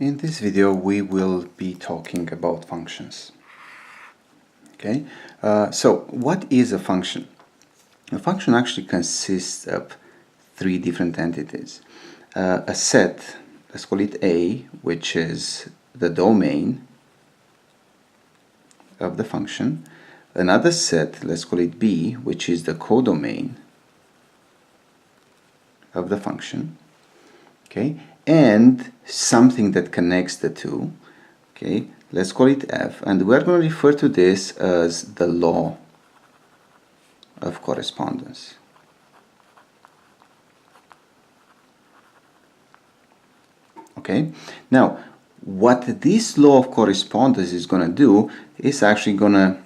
In this video we will be talking about functions. Okay, so what is a function? A function actually consists of three different entities. A set, let's call it A, which is the domain of the function. Another set, let's call it B, which is the codomain of the function. Okay, and something that connects the two. Okay, let's call it F, and we're going to refer to this as the law of correspondence. Okay, now what this law of correspondence is going to do is actually going to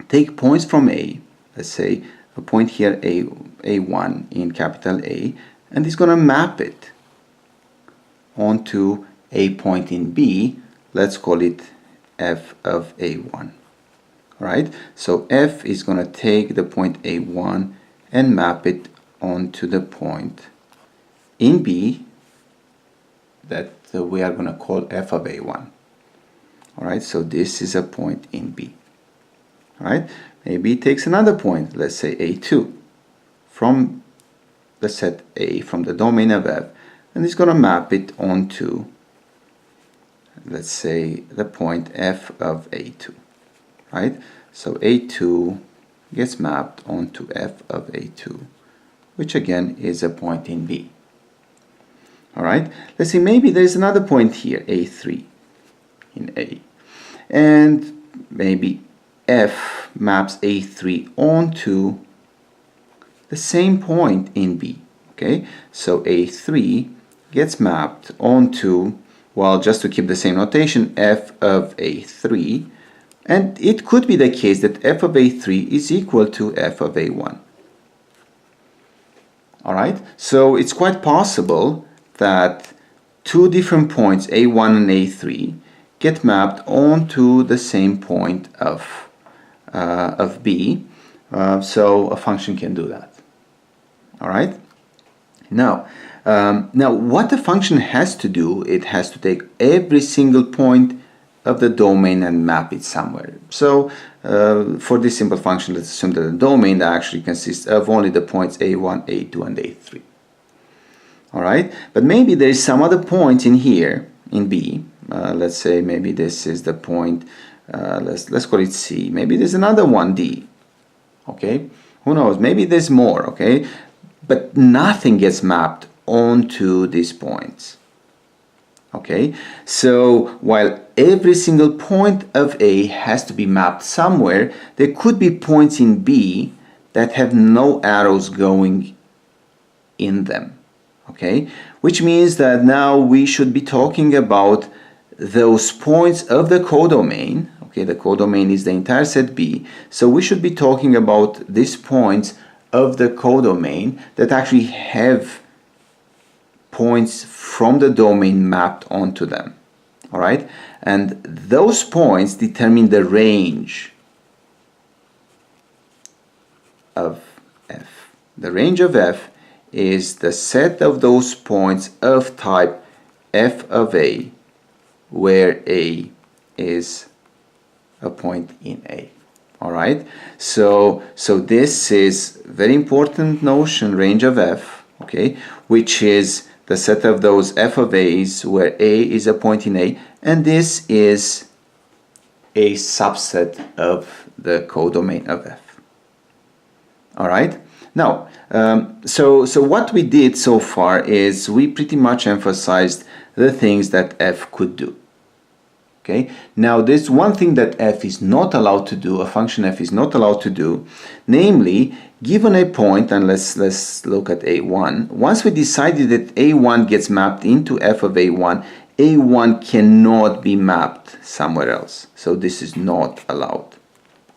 take points from A, let's say a point here A1 in capital A, and it's going to map it onto a point in B. Let's call it F of A1. Alright, so F is going to take the point A1 and map it onto the point in B that we are going to call F of A1. Alright, so this is a point in B. Alright, maybe it takes another point, let's say A2, from the set A, from the domain of F, and it's going to map it onto, let's say, the point F of A2. Right? So A2 gets mapped onto F of A2, which again is a point in B. Alright, let's see, maybe there's another point here, A3 in A, and maybe F maps A3 onto the same point in B. Okay, so A3 gets mapped onto, well, just to keep the same notation, F of A3, and it could be the case that F of A3 is equal to F of A1. Alright, so it's quite possible that two different points, A1 and A3, get mapped onto the same point of B, so a function can do that. Alright, now what the function has to do, it has to take every single point of the domain and map it somewhere. So for this simple function, let's assume that the domain actually consists of only the points A1, A2, and A3. Alright, but maybe there is some other point in here, in B. Let's say maybe this is the point, let's call it C. Maybe there's another one, D. Okay, who knows, maybe there's more, okay? But nothing gets mapped onto these points. Okay, so while every single point of A has to be mapped somewhere, there could be points in B that have no arrows going in them. Okay, which means that now we should be talking about those points of the codomain. Okay, the codomain is the entire set B, so we should be talking about these points of the codomain that actually have points from the domain mapped onto them. Alright, and those points determine the range of F. The range of F is the set of those points of type F of A, where A is a point in A. Alright, so this is very important notion, range of F, okay, which is the set of those F of A's where A is a point in A, and this is a subset of the codomain of F. Alright, now so what we did so far is we pretty much emphasized the things that F could do. Okay, now there's one thing that F is not allowed to do, a function F is not allowed to do, namely, given a point, and let's look at A1, once we decided that A1 gets mapped into F of A1, A1 cannot be mapped somewhere else. So this is not allowed.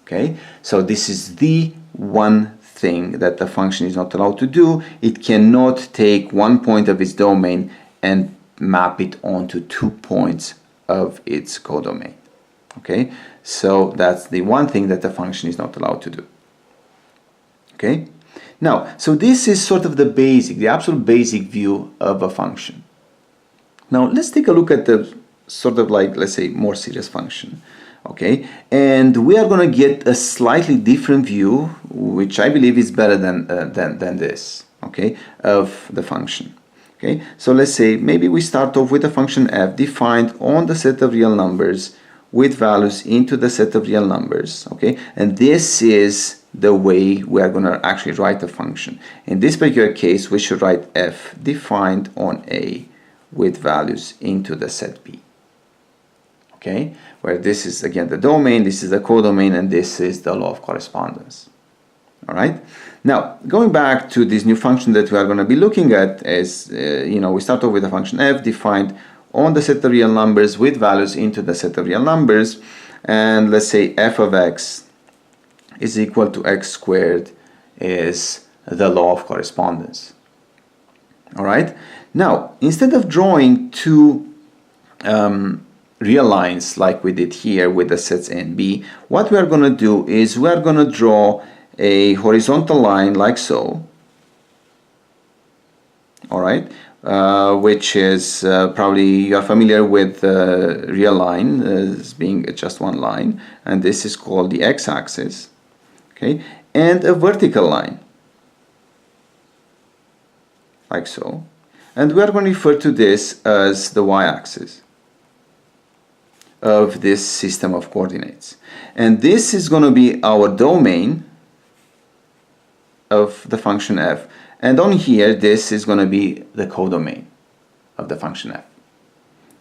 Okay, so this is the one thing that the function is not allowed to do. It cannot take one point of its domain and map it onto 2 points of its codomain. Okay, so that's the one thing that the function is not allowed to do. Okay, now so this is sort of the absolute basic view of a function. Now let's take a look at the sort of like, let's say, more serious function. Okay, and we are going to get a slightly different view, which I believe is better than this, okay, of the function. Okay, so let's say maybe we start off with a function f defined on the set of real numbers with values into the set of real numbers. Okay, and this is the way we are going to actually write the function. In this particular case, we should write f defined on A with values into the set B. Okay, where this is again the domain, this is the codomain, and this is the law of correspondence. All right. Now, going back to this new function that we are going to be looking at is, we start off with a function f defined on the set of real numbers with values into the set of real numbers, and let's say f of x is equal to x squared is the law of correspondence. All right. Now, instead of drawing two real lines like we did here with the sets A and B, what we are going to do is we are going to draw a horizontal line like so, all right, which is probably you are familiar with real line as being just one line, and this is called the x-axis, okay, and a vertical line like so, and we are going to refer to this as the y-axis of this system of coordinates, and this is going to be our domain of the function f, and on here this is going to be the codomain of the function f.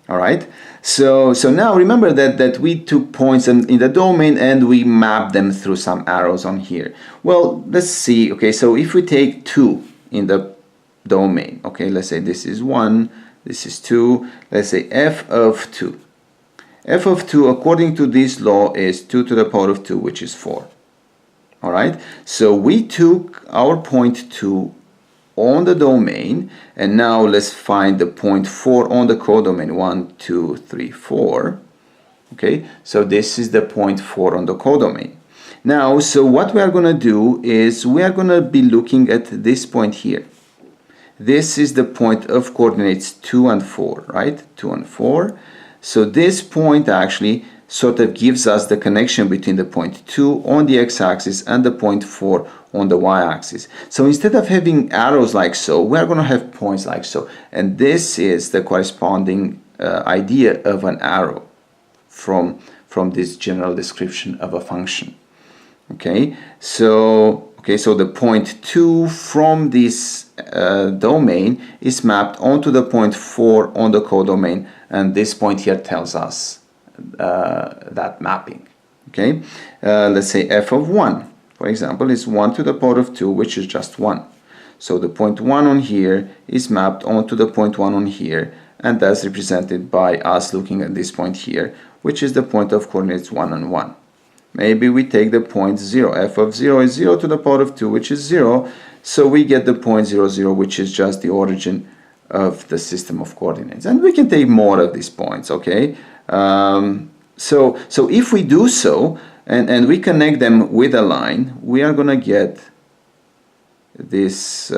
All right, so now remember that we took points in the domain and we mapped them through some arrows on here. Well, let's see. Okay, so if we take 2 in the domain, okay, let's say this is 1, this is 2, let's say f of 2. F of 2, according to this law, is 2 to the power of 2, which is 4. All right, so we took our point 2 on the domain, and now let's find the point 4 on the codomain. 1, 2, 3, 4. Okay, so this is the point 4 on the codomain. Now, so what we are going to do is we are going to be looking at this point here. This is the point of coordinates 2 and 4, right? 2 and 4. So this point actually sort of gives us the connection between the point 2 on the x-axis and the point 4 on the y-axis. So instead of having arrows like so, we are going to have points like so. And this is the corresponding idea of an arrow from this general description of a function. Okay, so the point 2 from this domain is mapped onto the point 4 on the codomain, and this point here tells us that mapping. Okay, let's say f of 1, for example, is 1 to the power of 2, which is just 1. So the point 1 on here is mapped onto the point 1 on here, and that's represented by us looking at this point here, which is the point of coordinates 1 and 1. Maybe we take the point 0. F of 0 is 0 to the power of 2, which is 0. So we get the point 0, 0, which is just the origin of the system of coordinates. And we can take more of these points, okay? So if we do so, and we connect them with a line, we are going to get this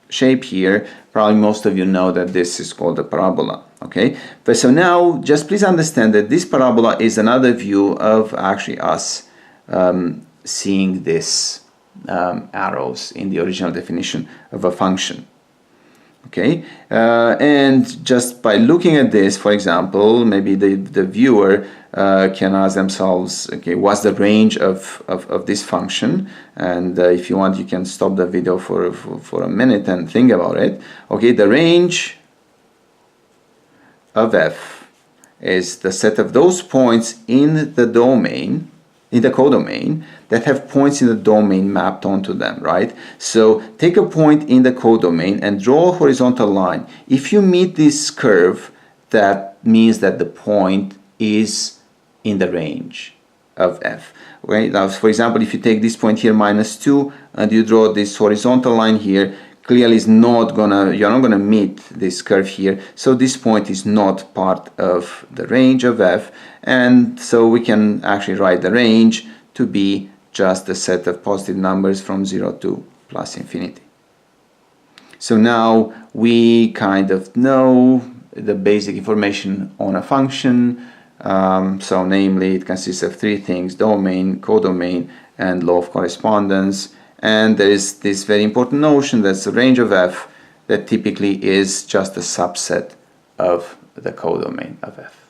shape here. Probably most of you know that this is called a parabola. Okay, but so now just please understand that this parabola is another view of actually us seeing this arrows in the original definition of a function. Okay, and just by looking at this, for example, maybe the viewer can ask themselves, okay, what's the range of this function? And if you want, you can stop the video for a minute and think about it. Okay, the range of f is the set of those points in the domain, in the codomain, that have points in the domain mapped onto them, right? So take a point in the codomain and draw a horizontal line. If you meet this curve, that means that the point is in the range of f. Okay? Now, for example, if you take this point here, -2, and you draw this horizontal line here, clearly you're not gonna meet this curve here, so this point is not part of the range of f, and so we can actually write the range to be just a set of positive numbers from 0 to plus infinity. So now we kind of know the basic information on a function. So namely, it consists of three things: domain, codomain, and law of correspondence. And there is this very important notion that's the range of f that typically is just a subset of the codomain of f.